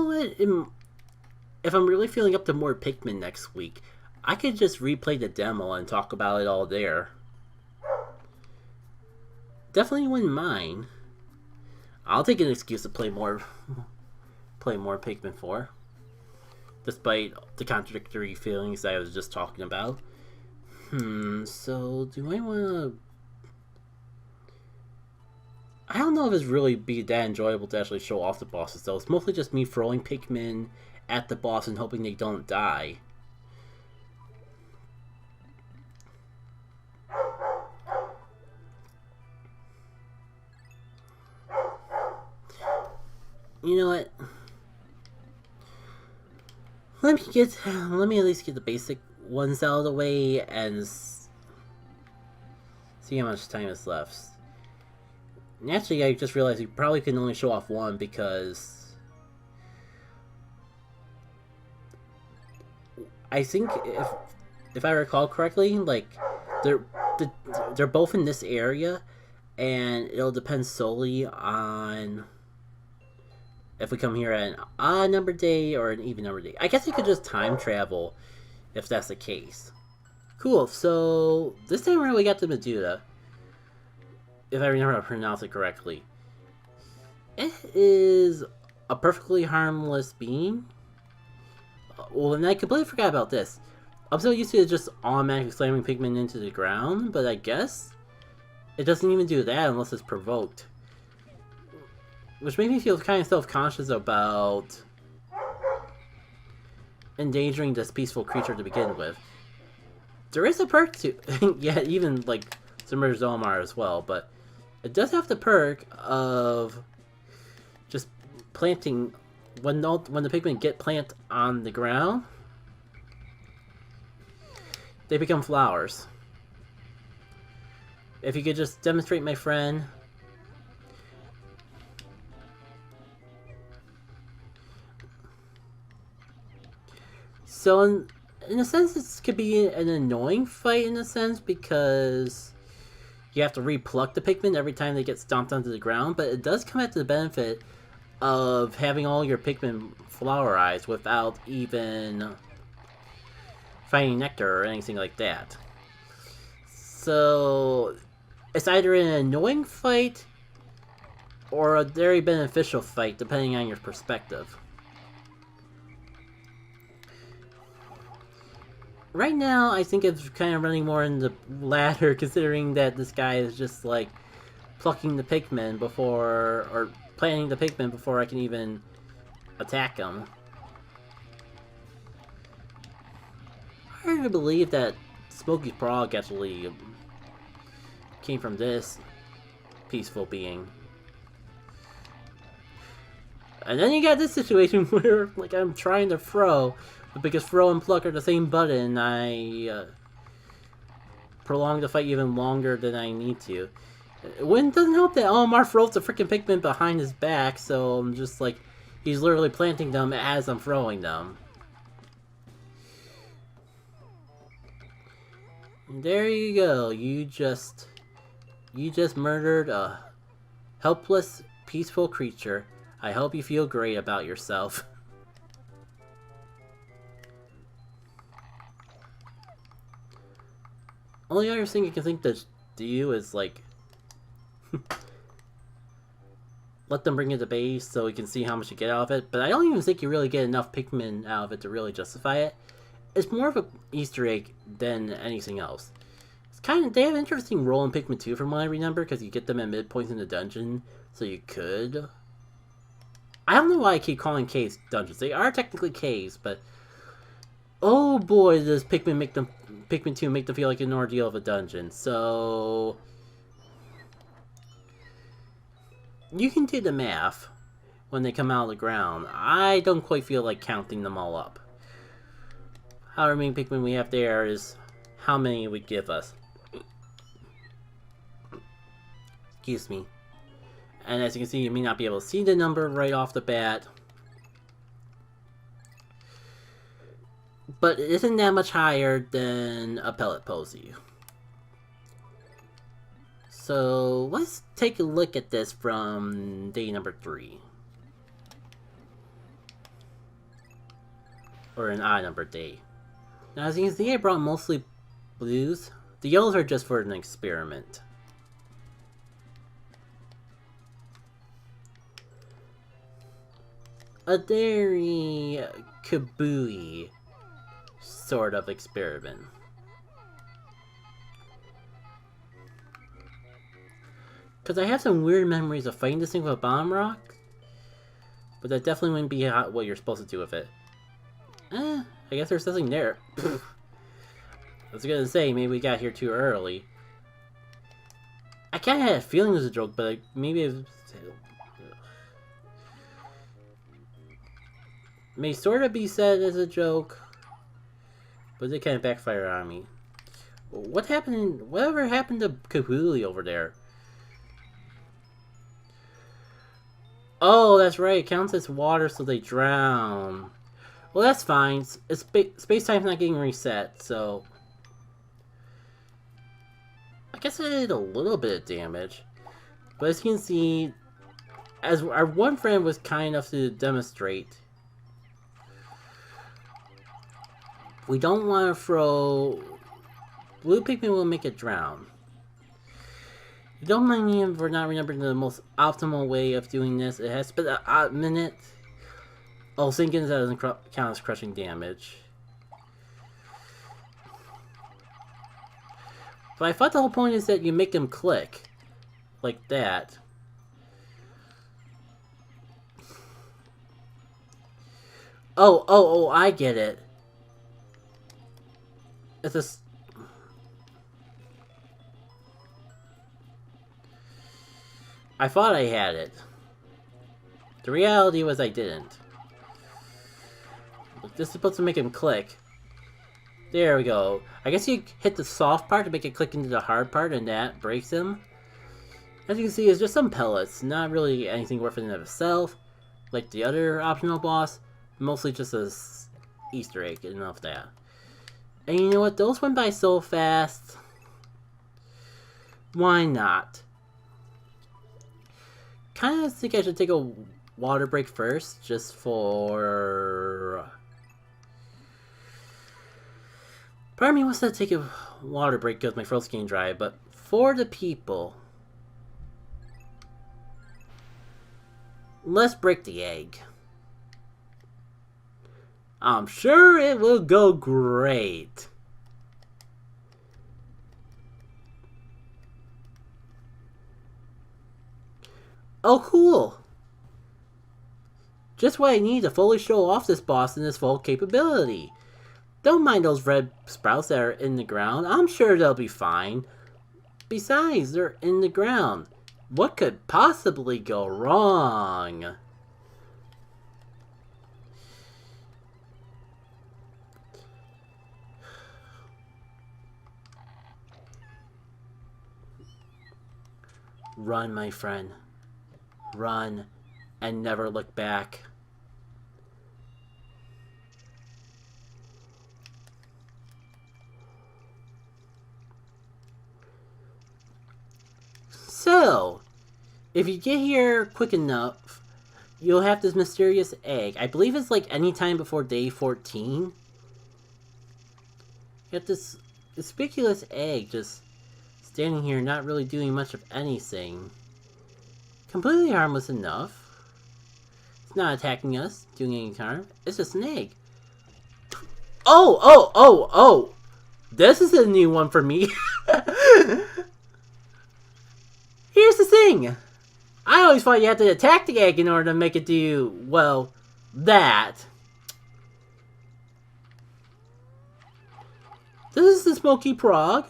what? If I'm really feeling up to more Pikmin next week, I could just replay the demo and talk about it all there. Definitely wouldn't mind. I'll take an excuse to play more Pikmin 4. Despite the contradictory feelings that I was just talking about. So do I wanna... I don't know if it's really be that enjoyable to actually show off the bosses though. It's mostly just me throwing Pikmin at the boss and hoping they don't die. You know what? Let me at least get the basic ones out of the way and see how much time is left. Naturally, I just realized you probably can only show off one because I think if I recall correctly, like they're both in this area, and it'll depend solely on if we come here at an odd number day or an even number day. I guess you could just time travel if that's the case. Cool, so this time around we got the Meduda. If I remember how to pronounce it correctly. It is a perfectly harmless being. Well, and I completely forgot about this. I'm so used to it just automatically slamming Pikmin into the ground, but I guess it doesn't even do that unless it's provoked. Which made me feel kind of self-conscious about endangering this peaceful creature to begin with. There is a perk to... yeah, even, like, Submerged Zomar as well, but it does have the perk of just planting... When the Pikmin get plant on the ground, they become flowers. If you could just demonstrate, my friend... So, in a sense, this could be an annoying fight, in a sense, because you have to re-pluck the Pikmin every time they get stomped onto the ground, but it does come at the benefit of having all your Pikmin flowerize without even finding nectar or anything like that. So, it's either an annoying fight or a very beneficial fight, depending on your perspective. Right now, I think it's kind of running more in the latter, considering that this guy is just, like, plucking the Pikmin before... or planting the Pikmin before I can even attack him. Hard to believe that Smoky Prog actually came from this peaceful being. And then you got this situation where, like, I'm trying to throw... But because throw and pluck are the same button, I prolong the fight even longer than I need to. It doesn't help that Olimar throws the freaking Pikmin behind his back, so I'm just like, he's literally planting them as I'm throwing them. And there you go, you just murdered a helpless, peaceful creature. I hope you feel great about yourself. Only other thing you can think to do is, like, let them bring it to base so we can see how much you get out of it, but I don't even think you really get enough Pikmin out of it to really justify it. It's more of an Easter egg than anything else. It's they have an interesting role in Pikmin 2 from what I remember, because you get them at midpoints in the dungeon, so you could... I don't know why I keep calling caves dungeons. They are technically caves, but... Oh boy, does Pikmin 2 make them feel like an ordeal of a dungeon. So you can do the math when they come out of the ground. I don't quite feel like counting them all up. However many Pikmin we have there is how many it would give us. Excuse me. And as you can see, you may not be able to see the number right off the bat. But it isn't that much higher than a pellet posy. So let's take a look at this from day number 3. or an odd numbered day. Now, as you can see, I brought mostly blues. The yellows are just for an experiment. A very kabooey sort of experiment. Because I have some weird memories of fighting this thing with a bomb rock, but that definitely wouldn't be what you're supposed to do with it. I guess there's nothing there. I was gonna say, maybe we got here too early. I kinda had a feeling it was a joke, but like, maybe it may sort of be said as a joke, but it kind of backfired on me. What happened? Whatever happened to Kapuli over there? Oh, that's right. It counts as water, so they drown. Well, that's fine. Space-time's not getting reset, so I guess I did a little bit of damage. But as you can see, as our one friend was kind enough to demonstrate, we don't want to throw... Blue Pikmin will make it drown. Don't mind me if we're not remembering the most optimal way of doing this. It has been a minute. Oh, sinking that doesn't count as crushing damage. But I thought the whole point is that you make them click. Like that. Oh, I get it. It's a... I thought I had it. The reality was I didn't. This is supposed to make him click. There we go. I guess you hit the soft part to make it click into the hard part, and that breaks him. As you can see, it's just some pellets. Not really anything worth it in of itself. Like the other optional boss. Mostly just a Easter egg and of that. And you know what? Those went by so fast. Why not? Kind of think I should take a water break first, just for... Part of me wants to take a water break because my throat's getting dry, but for the people... Let's break the egg. I'm sure it will go great. Oh, cool! Just what I need to fully show off this boss in his full capability. Don't mind those red sprouts that are in the ground. I'm sure they'll be fine. Besides, they're in the ground. What could possibly go wrong? Run, my friend. Run and never look back. So, if you get here quick enough, you'll have this mysterious egg. I believe it's like any time before day 14. You have this conspicuous egg just standing here not really doing much of anything. Completely harmless enough. It's not attacking us, doing any harm. It's just an egg. Oh! This is a new one for me. Here's the thing. I always thought you had to attack the egg in order to make it do, well, that. This is the Smoky Prog.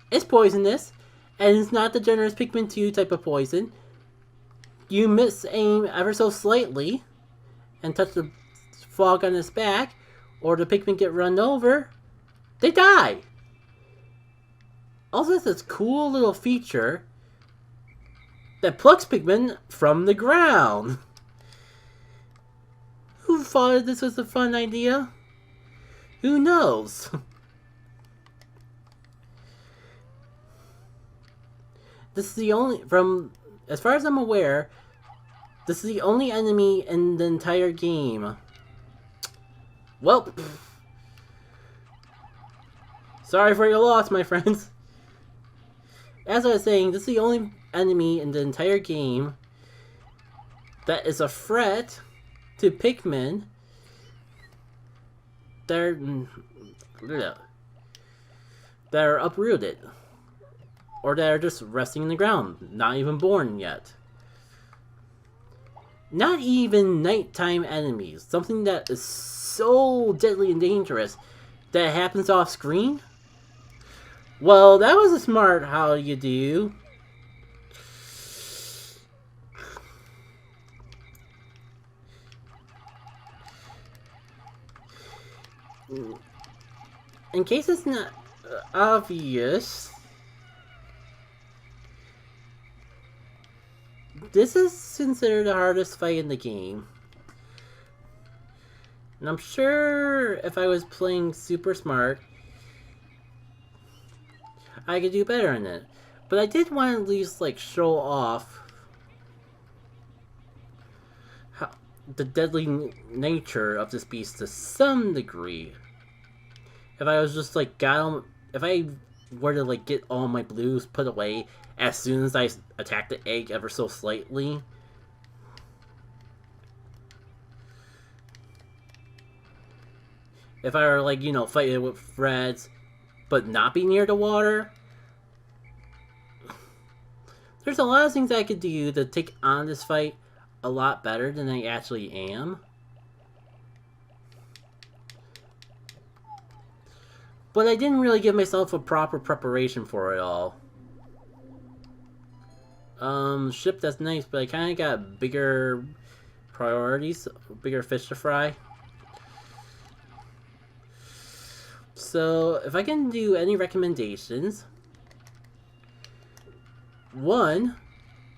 It's poisonous, and it's not the generous Pikmin 2 type of poison. You miss aim ever so slightly and touch the frog on its back, or the Pikmin get run over, they die. Also, it's this cool little feature that plucks Pikmin from the ground. Who thought this was a fun idea? Who knows? This is the only, as far as I'm aware, this is the only enemy in the entire game Well, sorry for your loss, my friends. As I was saying, this is the only enemy in the entire game that is a threat to Pikmin. They're uprooted. Or that are just resting in the ground, not even born yet. Not even nighttime enemies, something that is so deadly and dangerous that happens off screen? Well, that was a smart how you do. In case it's not obvious, this is considered the hardest fight in the game. And I'm sure if I was playing super smart, I could do better in it. But I did want to at least like show off how the deadly nature of this beast to some degree. If I was just like if I were to like get all my blues put away as soon as I attack the egg ever so slightly, if I were like, you know, fighting with Freds but not be near the water, there's a lot of things I could do to take on this fight a lot better than I actually am. But I didn't really give myself a proper preparation for it all. Ship, that's nice, but I kind of got bigger priorities, bigger fish to fry. So, if I can do any recommendations, 1,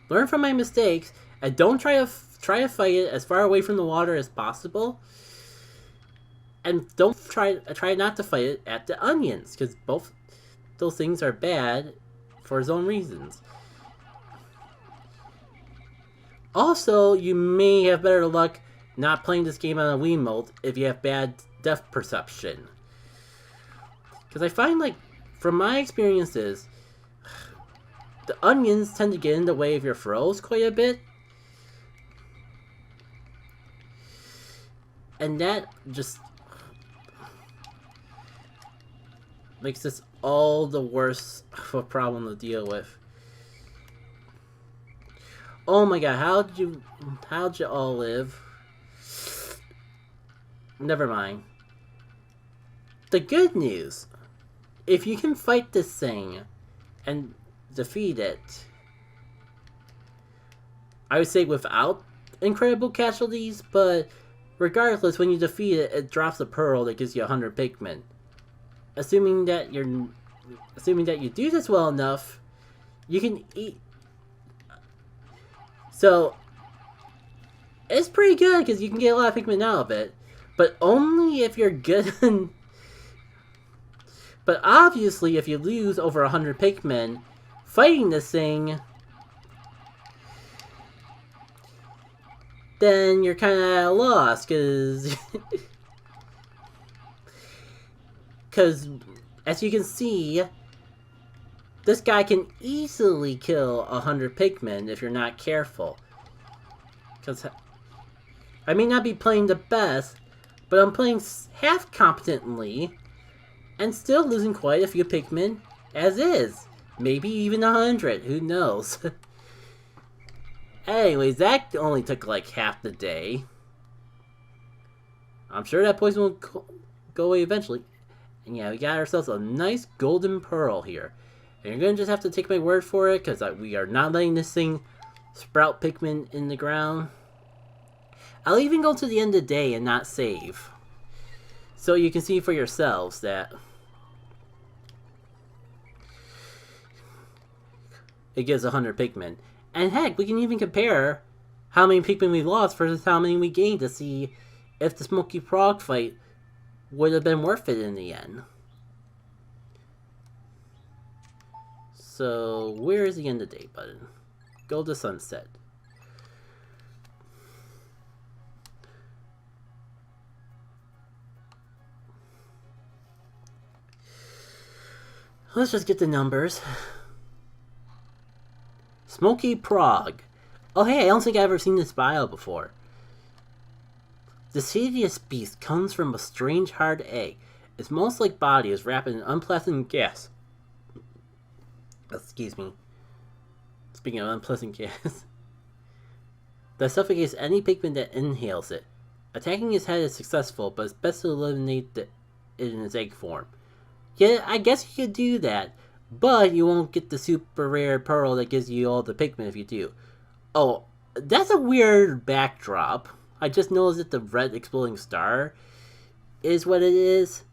learn from my mistakes, and don't try to fight it as far away from the water as possible. And don't try not to fight it at the onions, because both those things are bad for its own reasons. Also, you may have better luck not playing this game on a Wiimote if you have bad depth perception. Because I find, like, from my experiences, the onions tend to get in the way of your throws quite a bit. And that just makes this all the worse of a problem to deal with. Oh my god, how'd you all live? Never mind. The good news, if you can fight this thing and defeat it, I would say without incredible casualties, but regardless, when you defeat it, it drops a pearl that gives you 100 Pikmin. Assuming that you do this well enough, you can eat. So it's pretty good because you can get a lot of Pikmin out of it, but only if you're good. But obviously, if you lose over 100 Pikmin fighting this thing, then you're kind of at a loss, because as you can see, this guy can easily kill 100 Pikmin if you're not careful. Because I may not be playing the best, but I'm playing half competently and still losing quite a few Pikmin as is. Maybe even 100, who knows. Anyways, that only took like half the day. I'm sure that poison will go away eventually. And yeah, we got ourselves a nice golden pearl here. And you're going to just have to take my word for it, because we are not letting this thing sprout Pikmin in the ground. I'll even go to the end of the day and not save. So you can see for yourselves that it gives 100 Pikmin. And heck, we can even compare how many Pikmin we lost versus how many we gained to see if the Smoky Prog fight would have been worth it in the end. So, where is the end of day button? Go to sunset. Let's just get the numbers. Smoky Prog. Oh hey, I don't think I've ever seen this bio before. This hideous beast comes from a strange hard egg. Its most-like body is wrapped in an unpleasant gas. Excuse me. Speaking of unpleasant gas. That suffocates any Pikmin that inhales it. Attacking its head is successful, but it's best to eliminate it in its egg form. Yeah, I guess you could do that, but you won't get the super rare pearl that gives you all the Pikmin if you do. Oh, that's a weird backdrop. I just noticed that the red exploding star is what it is.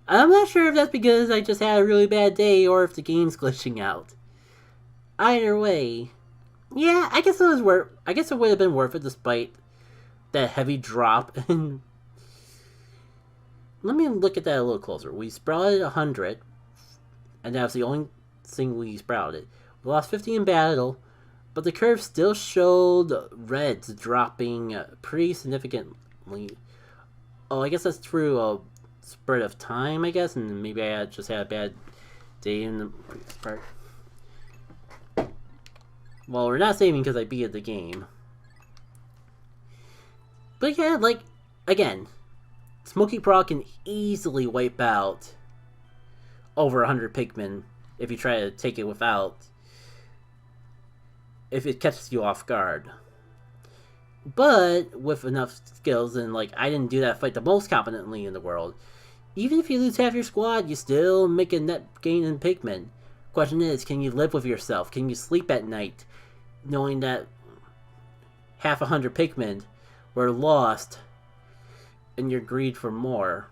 I'm not sure if that's because I just had a really bad day or if the game's glitching out. Either way, yeah, I guess it was worth. I guess it would have been worth it despite that heavy drop. And let me look at that a little closer. We sprouted 100, and that was the only thing we sprouted. We lost 50 in battle, but the curve still showed reds dropping pretty significantly. Oh, I guess that's through a spread of time, I guess, and maybe I just had a bad day in the previous part. Well, we're not saving because I beat the game. But yeah, like, again, Smoky Prog can easily wipe out over 100 Pikmin if you try to take it without, if it catches you off guard. But with enough skills, and like, I didn't do that fight the most competently in the world, even if you lose half your squad, you still make a net gain in Pikmin. Question is, can you live with yourself? Can you sleep at night knowing that half 100 Pikmin were lost in your greed for more?